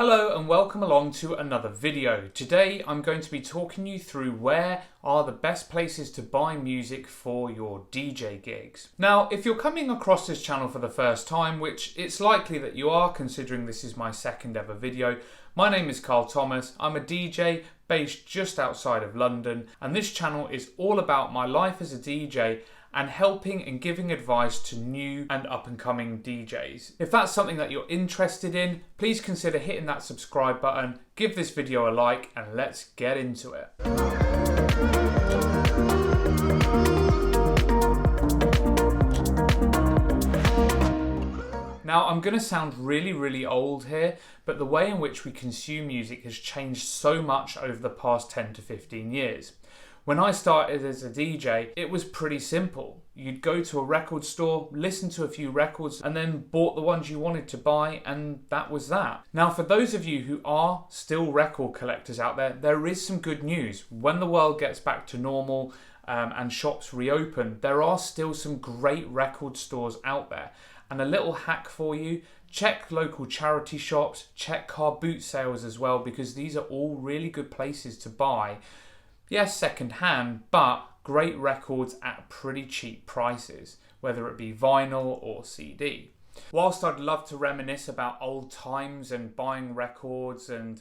Hello and welcome along to another video. Today I'm going to be talking you through where are the best places to buy music for your DJ gigs. Now, if you're coming across this channel for the first time, which it's likely that you are considering this is my second ever video, my name is Carl Thomas. I'm a DJ based just outside of London, and this channel is all about my life as a DJ and helping and giving advice to new and up-and-coming DJs. If that's something that you're interested in, please consider hitting that subscribe button, give this video a like, and let's get into it. Now, I'm going to sound really old here, but the way in which we consume music has changed so much over the past 10 to 15 years. When I started as a DJ, it was pretty simple. You'd go to a record store, listen to a few records, and then bought the ones you wanted to buy, and that was that. Now, for those of you who are still record collectors out there, there is some good news. When the world gets back to normal and shops reopen, there are still some great record stores out there. And a little hack for you, check local charity shops, check car boot sales as well, because these are all really good places to buy. Yes, second hand, but great records at pretty cheap prices, whether it be vinyl or CD. Whilst I'd love to reminisce about old times and buying records and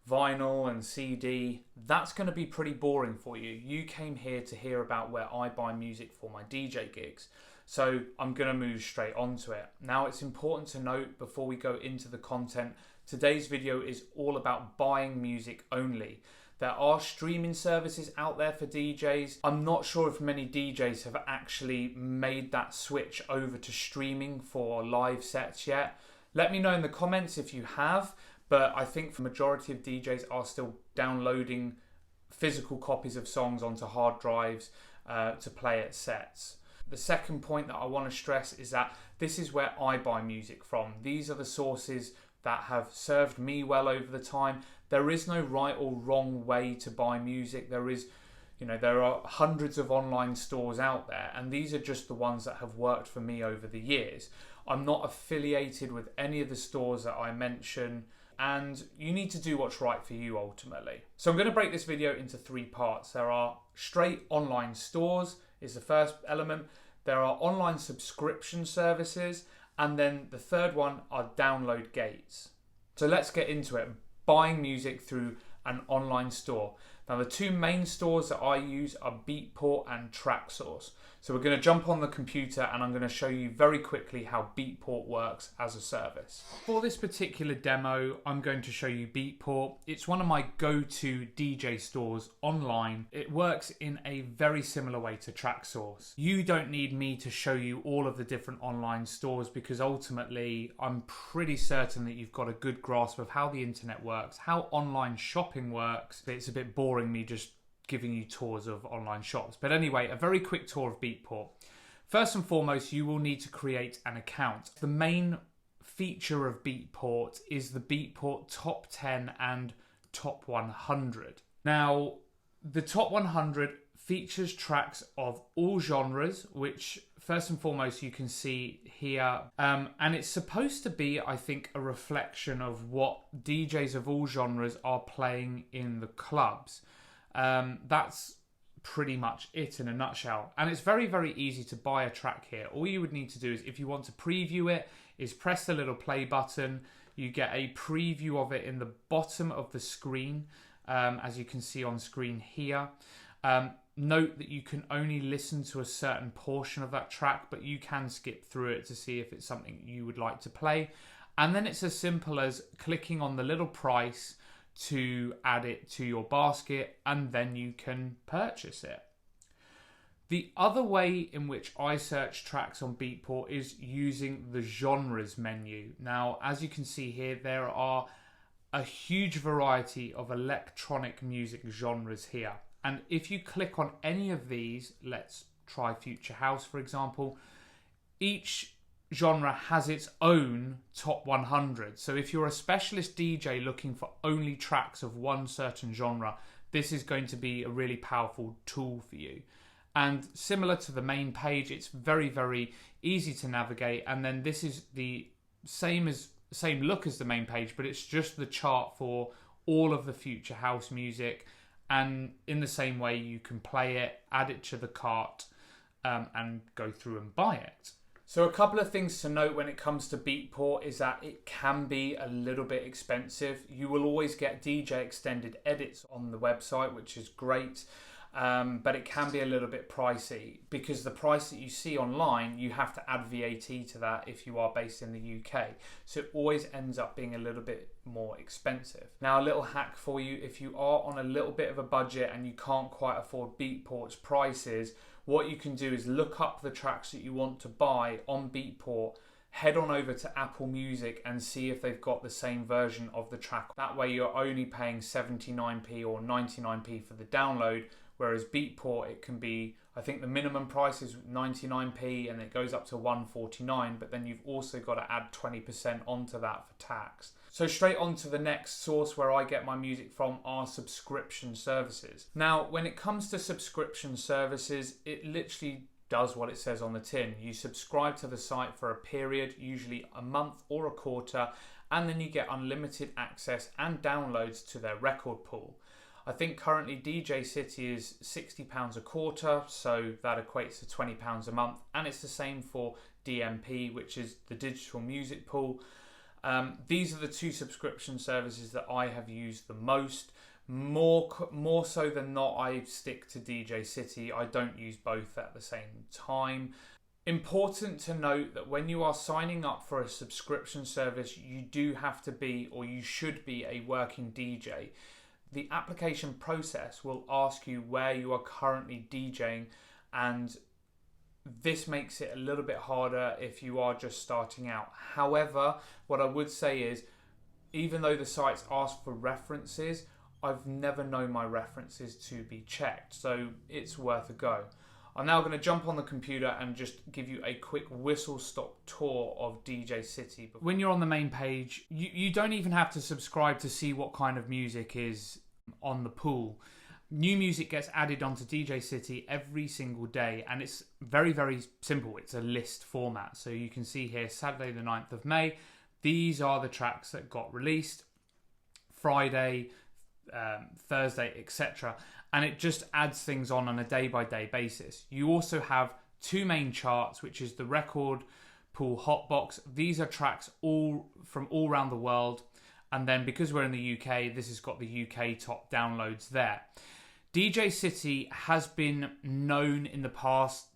vinyl and CD, that's going to be pretty boring for you. You came here to hear about where I buy music for my DJ gigs. So I'm going to move straight onto it. Now, it's important to note before we go into the content, today's video is all about buying music only. There are streaming services out there for DJs. I'm not sure if many DJs have actually made that switch over to streaming for live sets yet. Let me know in the comments if you have, but I think the majority of DJs are still downloading physical copies of songs onto hard drives to play at sets. The second point that I want to stress is that this is where I buy music from. These are the sources that have served me well over the time. There is no right or wrong way to buy music. There are hundreds of online stores out there, and these are just the ones that have worked for me over the years. I'm not affiliated with any of the stores that I mention, and you need to do what's right for you ultimately. So I'm going to break this video into three parts. There are straight online stores is the first element. There are online subscription services, and then the third one are download gates. So let's get into it. Buying music through an online store. Now, the two main stores that I use are Beatport and Traxsource. So we're going to jump on the computer and I'm going to show you very quickly how Beatport works as a service. For this particular demo, I'm going to show you Beatport. It's one of my go-to DJ stores online. It works in a very similar way to Traxsource. You don't need me to show you all of the different online stores because ultimately I'm pretty certain that you've got a good grasp of how the internet works, how online shopping works. It's a bit boring me just giving you tours of online shops. But anyway, a very quick tour of Beatport. First and foremost, you will need to create an account. The main feature of Beatport is the Beatport Top 10 and Top 100. Now, the Top 100 features tracks of all genres, which first and foremost you can see here. And it's supposed to be, I think, a reflection of what DJs of all genres are playing in the clubs. That's pretty much it in a nutshell. And it's very easy to buy a track here. All you would need to do is, if you want to preview it, is press the little play button. You get a preview of it in the bottom of the screen, as you can see on screen here. Note that you can only listen to a certain portion of that track, but you can skip through it to see if it's something you would like to play. And then it's as simple as clicking on the little price to add it to your basket, and then you can purchase it. The other way in which I search tracks on Beatport is using the genres menu. Now, as you can see here, there are a huge variety of electronic music genres here. And if you click on any of these, let's try Future House, for example, each genre has its own top 100. So if you're a specialist DJ looking for only tracks of one certain genre, this is going to be a really powerful tool for you. And similar to the main page, it's very easy to navigate. And then this is the same as same look as the main page, but it's just the chart for all of the future house music. And in the same way, you can play it, add it to the cart, and go through and buy it. So a couple of things to note when it comes to Beatport is that it can be a little bit expensive. You will always get DJ extended edits on the website, which is great. But it can be a little bit pricey because the price that you see online, you have to add VAT to that if you are based in the UK. So it always ends up being a little bit more expensive. Now, a little hack for you, if you are on a little bit of a budget and you can't quite afford Beatport's prices, what you can do is look up the tracks that you want to buy on Beatport, head on over to Apple Music and see if they've got the same version of the track. That way you're only paying 79p or 99p for the download, whereas Beatport, it can be, I think the minimum price is 99p and it goes up to 149, but then you've also got to add 20% onto that for tax. So straight on to the next source where I get my music from are subscription services. Now, when it comes to subscription services, it literally does what it says on the tin. You subscribe to the site for a period, usually a month or a quarter, and then you get unlimited access and downloads to their record pool. I think currently DJ City is £60 a quarter, so that equates to £20 a month, and it's the same for DMP, which is the digital music pool. These are the two subscription services that I have used the most. More so than not, I stick to DJ City. I don't use both at the same time. Important to note that when you are signing up for a subscription service, you do have to be, or you should be, a working DJ. The application process will ask you where you are currently DJing, and this makes it a little bit harder if you are just starting out. However, what I would say is, even though the sites ask for references, I've never known my references to be checked, so it's worth a go. I'm now going to jump on the computer and just give you a quick whistle-stop tour of DJ City. When you're on the main page, you don't even have to subscribe to see what kind of music is on the pool. New music gets added onto DJ City every single day, and it's very, very simple. It's a list format. So you can see here, Saturday the 9th of May, these are the tracks that got released. Friday, Thursday, etc. And it just adds things on a day-by-day basis. You also have two main charts, which is the Record Pool Hotbox. These are tracks all from all around the world. And then because we're in the UK, this has got the UK top downloads there. DJ City has been known in the past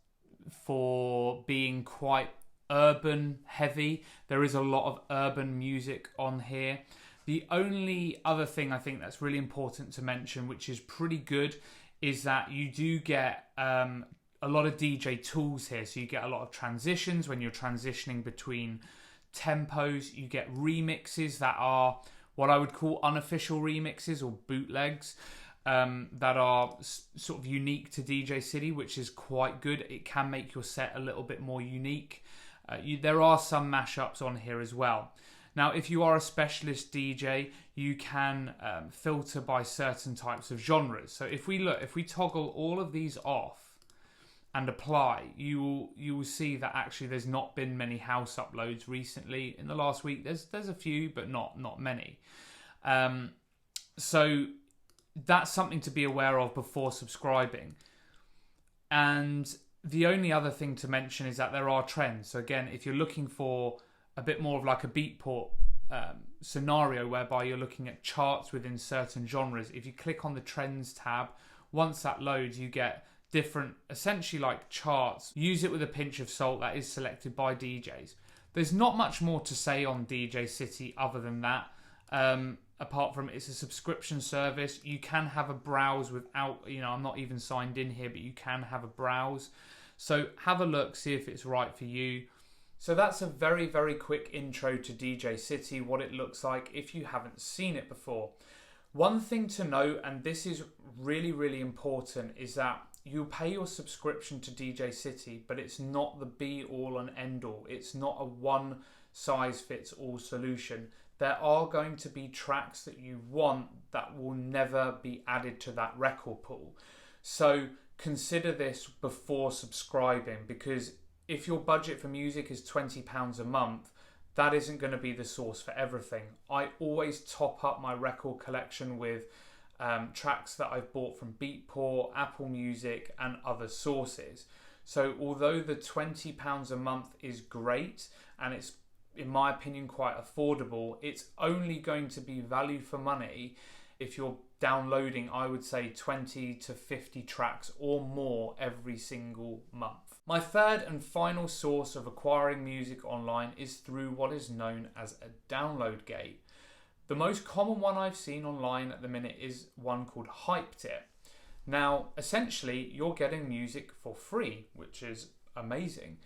for being quite urban heavy. There is a lot of urban music on here. The only other thing I think that's really important to mention, which is pretty good, is that you do get a lot of DJ tools here. So you get a lot of transitions when you're transitioning between tempos. You get remixes that are what I would call unofficial remixes or bootlegs that are sort of unique to DJ City, which is quite good. It can make your set a little bit more unique. There are some mashups on here as well. Now, if you are a specialist DJ, you can filter by certain types of genres. So if we toggle all of these off and apply, you will see that actually there's not been many house uploads recently. In the last week, there's a few, but not many. So that's something to be aware of before subscribing. And the only other thing to mention is that there are trends. So again, if you're looking for a bit more of like a Beatport scenario whereby you're looking at charts within certain genres, if you click on the Trends tab, once that loads, you get different, essentially like charts. Use it with a pinch of salt. That is selected by DJs. There's not much more to say on DJ City other than that. Apart from it's a subscription service, you can have a browse without, I'm not even signed in here, but you can have a browse. So have a look, see if it's right for you. So that's a very, very quick intro to DJ City, what it looks like if you haven't seen it before. One thing to note, and this is really, really important, is that you pay your subscription to DJ City, but it's not the be-all and end-all. It's not a one-size-fits-all solution. There are going to be tracks that you want that will never be added to that record pool. So consider this before subscribing, because if your budget for music is £20 a month, that isn't going to be the source for everything. I always top up my record collection with tracks that I've bought from Beatport, Apple Music and other sources. So although the £20 a month is great and it's, in my opinion, quite affordable, it's only going to be value for money if you're downloading, I would say, 20 to 50 tracks or more every single month. My third and final source of acquiring music online is through what is known as a download gate. The most common one I've seen online at the minute is one called Hyped. Now, essentially, you're getting music for free, which is amazing.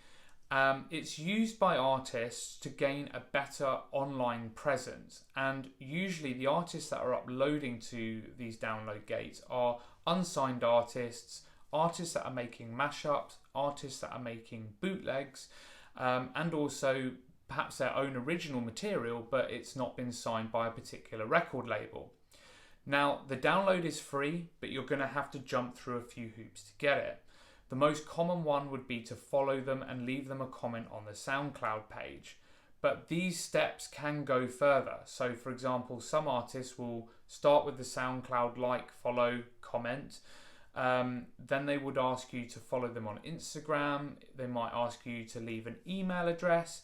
It's used by artists to gain a better online presence, and usually the artists that are uploading to these download gates are unsigned artists, artists that are making mashups, artists that are making bootlegs, and also perhaps their own original material, but it's not been signed by a particular record label. Now, the download is free, but you're going to have to jump through a few hoops to get it. The most common one would be to follow them and leave them a comment on the SoundCloud page. But these steps can go further. So for example, some artists will start with the SoundCloud like, follow, comment. Then they would ask you to follow them on Instagram. They might ask you to leave an email address.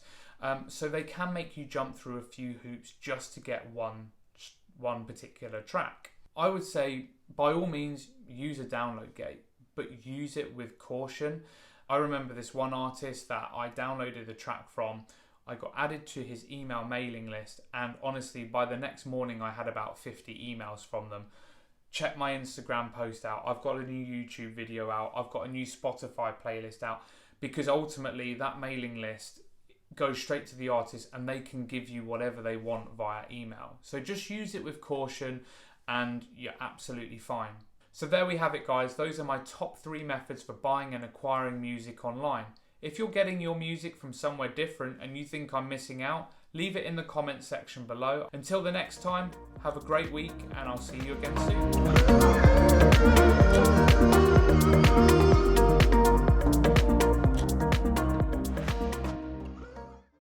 So they can make you jump through a few hoops just to get one particular track. I would say by all means use a download gate, but use it with caution. I remember this one artist that I downloaded a track from. I got added to his email mailing list, and honestly, by the next morning I had about 50 emails from them. Check my Instagram post out. I've got a new YouTube video out. I've got a new Spotify playlist out, because ultimately that mailing list goes straight to the artist and they can give you whatever they want via email. So just use it with caution and you're absolutely fine. So there we have it, guys. Those are my top 3 methods for buying and acquiring music online. If you're getting your music from somewhere different and you think I'm missing out, leave it in the comment section below. Until the next time, have a great week and I'll see you again soon.